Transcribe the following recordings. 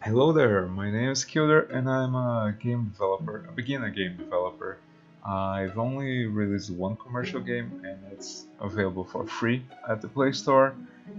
Hello there, my name is Kilder and I'm a game developer, a beginner game developer. I've only released one commercial game and it's available for free at the Play Store,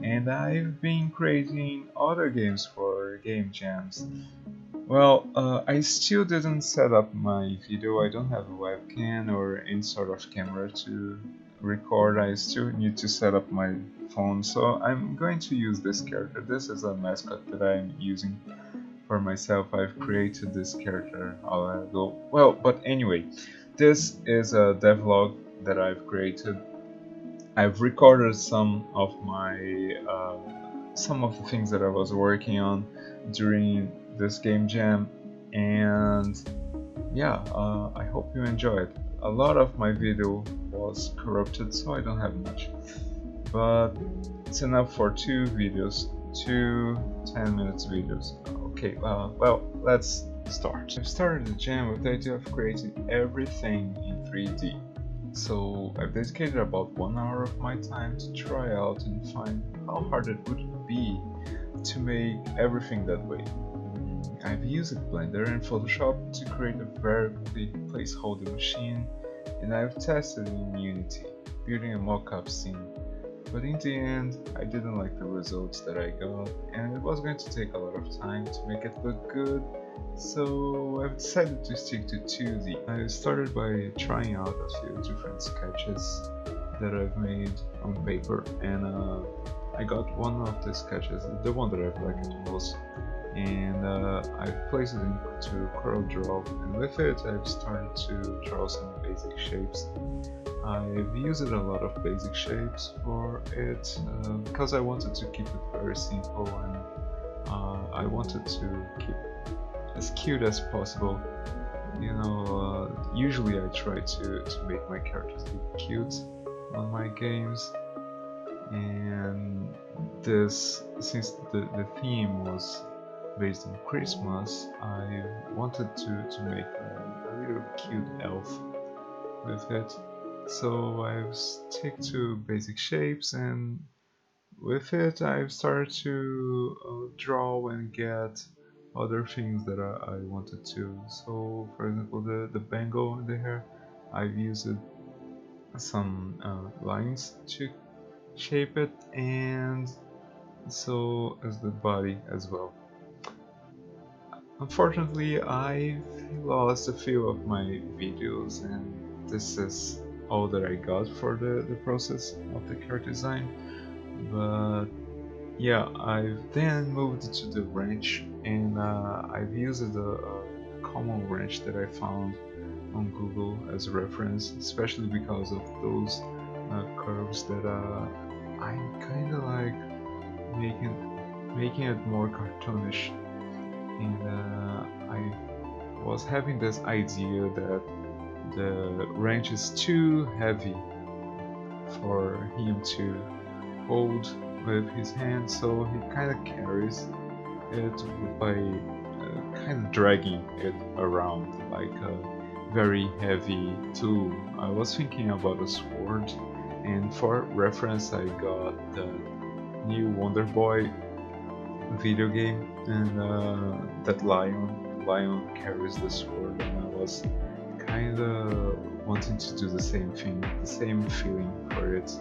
and I've been creating other games for game jams. I still didn't set up my video. I don't have a webcam or any sort of camera to record. I still need to set up my phone, so I'm going to use this character. This is a mascot that I'm using for myself. I've created this character a while ago. But anyway, this is a devlog that I've created. I've recorded some of the things that I was working on during this game jam, and I hope you enjoy it. A lot of my video was corrupted, so I don't have much, but it's enough for two videos, two 10 minutes videos. Okay, let's start. I started the jam with the idea of creating everything in 3D. So I've dedicated about 1 hour of my time to try out and find how hard it would be to make everything that way. I've used Blender and Photoshop to create a very quick placeholder machine, and I've tested in Unity, building a mock-up scene. But in the end, I didn't like the results that I got, and it was going to take a lot of time to make it look good, so I've decided to stick to 2D. I started by trying out a few different sketches that I've made on paper, and I got one of the sketches, the one that I've liked the most, and I've placed it into CorelDRAW, and with it I've started to draw some basic shapes. I've used a lot of basic shapes for it because I wanted to keep it very simple, and I wanted to keep as cute as possible. Usually I try to make my characters look cute on my games, and since the theme was based on Christmas, I wanted to make a little cute elf with it. So I've stick to basic shapes, and with it I've started to draw and get other things that I wanted to. So for example, the bangle in the hair, I've used some lines to shape it, and so as the body as well. Unfortunately, I've lost a few of my videos, and this is all that I got for the process of the character design. But yeah, I've then moved to the wrench, and I've used a common wrench that I found on Google as a reference, especially because of those curves that I'm kind of like making it more cartoonish, and I was having this idea that the wrench is too heavy for him to hold with his hand, so he kind of carries it by kind of dragging it around like a very heavy tool. I was thinking about a sword, and for reference I got the new Wonder Boy video game, and that lion carries the sword, and I was kinda wanting to do the same thing, the same feeling for it.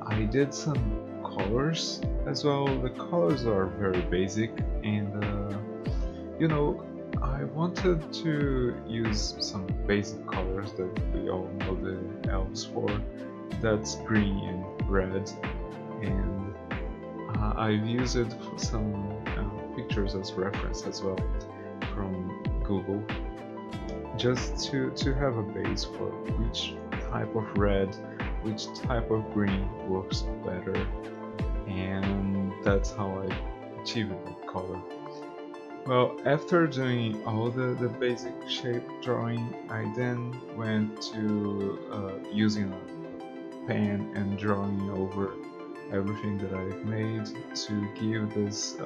I did some colors as well. The colors are very basic, and I wanted to use some basic colors that we all know the elves for. That's green and red, and I've used it for some pictures as reference as well from Google, just to have a base for which type of red, which type of green works better, and that's how I achieved that color. Well, after doing all the basic shape drawing, I then went to using a pen and drawing over everything that I've made to give this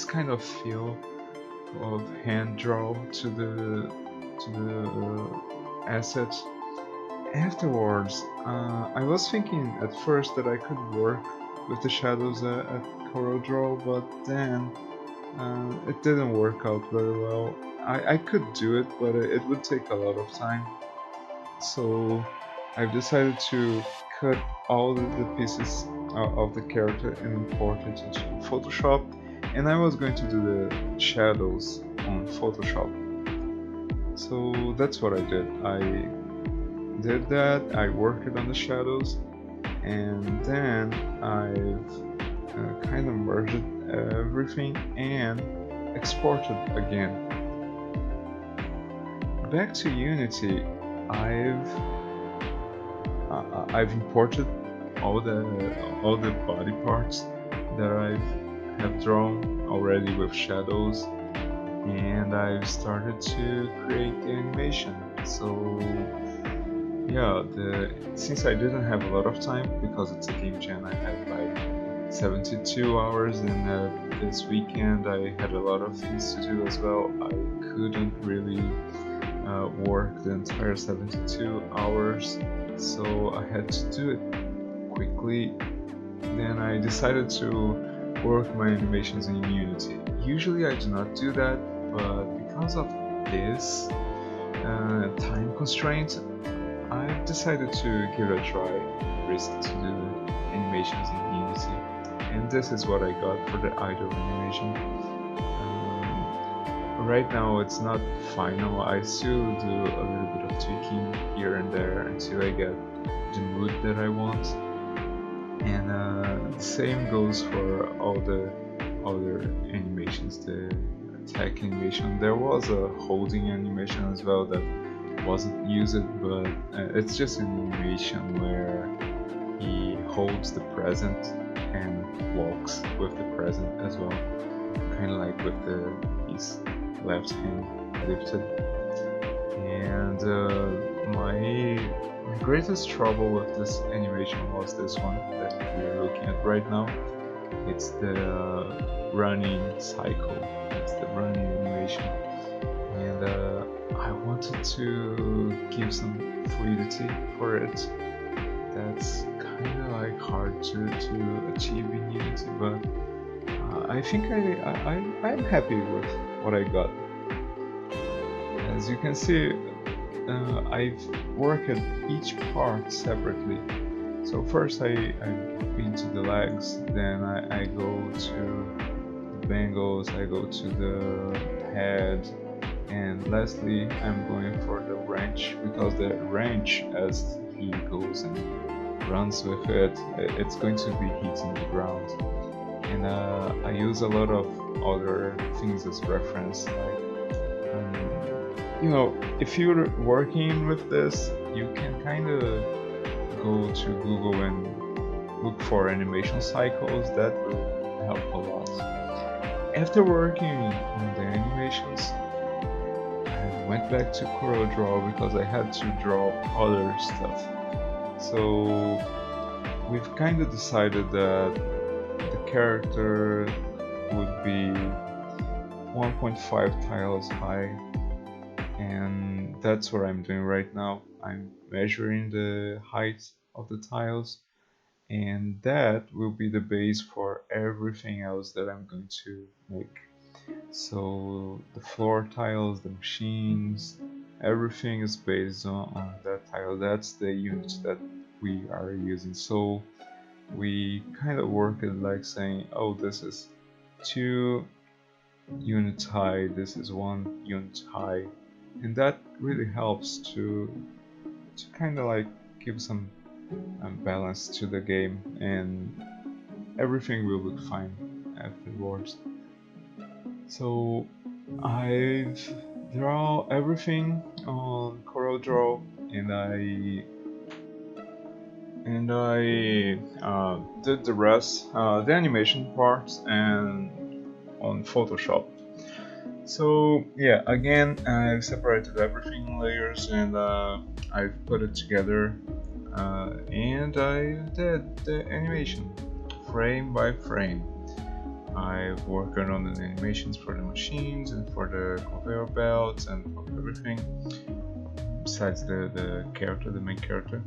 kind of feel of hand draw to the asset. Afterwards, I was thinking at first that I could work with the shadows at CorelDRAW, but then It didn't work out very well. I could do it, but it would take a lot of time. So I've decided to cut all the pieces of the character and import it into Photoshop. And I was going to do the shadows on Photoshop. So that's what I did. I did that, I worked on the shadows, and then I've kind of merged everything and exported again. Back to Unity, I've imported all the body parts that I have drawn already with shadows, and I've started to create the animation. So yeah, since I didn't have a lot of time because it's a game jam, I had like 72 hours, and this weekend I had a lot of things to do as well. I couldn't really work the entire 72 hours, so I had to do it quickly. Then I decided to work my animations in Unity. Usually I do not do that, but because of this time constraint, I've decided to give it a try, risk to do the animations in Unity, and this is what I got for the idle animation. Right now it's not final, I still do a little bit of tweaking here and there until I get the mood that I want. And the same goes for all the other animations, the attack animation. There was a holding animation as well that wasn't used, but it's just an animation where he holds the present and walks with the present as well, kind of like with his left hand lifted. And my greatest trouble with this animation was this one that we're looking at right now. It's the running cycle, it's the running animation, and I wanted to give some fluidity for it. That's kind of like hard to achieve in Unity, but I think I'm happy with what I got. As you can see, I've worked each part separately. So first I into the legs, then I go to the bangles, I go to the head, and lastly I'm going for the wrench, because the wrench, as he goes and runs with it, it's going to be hitting the ground. And I use a lot of other things as reference, like you know, if you're working with this, you can kind of go to Google and look for animation cycles. That will help a lot. After working on the animations, I went back to CorelDRAW because I had to draw other stuff. So we've kind of decided that the character would be 1.5 tiles high, and that's what I'm doing right now. I'm measuring the height of the tiles, and that will be the base for everything else that I'm going to make. So the floor tiles, the machines, everything is based on that tile. That's the unit that we are using. So we kind of work it like saying, oh, this is 2 units high, this is 1 unit high, and that really helps to kind of like give some balance to the game, and everything will look fine afterwards. So I've drawn everything on CorelDRAW, and I did the rest, the animation parts, and on Photoshop. So yeah, again, I've separated everything in layers, and I've put it together, and I did the animation frame by frame. I've worked on the animations for the machines and for the conveyor belts and for everything besides the character, the main character.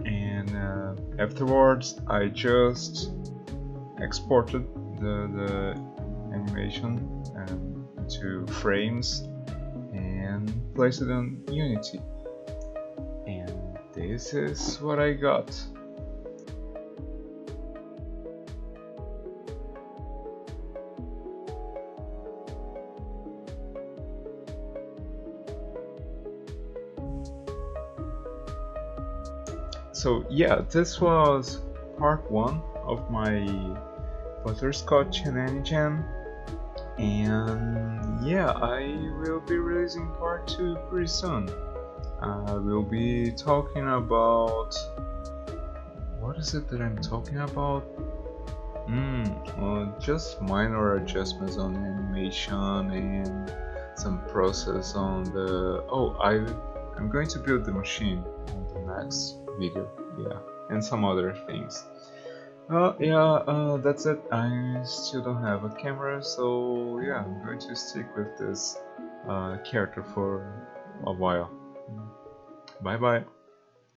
And afterwards I just exported the animation into frames and place it on Unity. And this is what I got. So yeah, this was part 1 of my Butterscotch Shenanijam, and yeah, I will be releasing part 2 pretty soon. I will be talking about... what is it that I'm talking about? Just minor adjustments on animation and some process on the... oh, I'm going to build the machine on the next video, yeah, and some other things. That's it. I still don't have a camera, so yeah, I'm going to stick with this character for a while. Bye bye.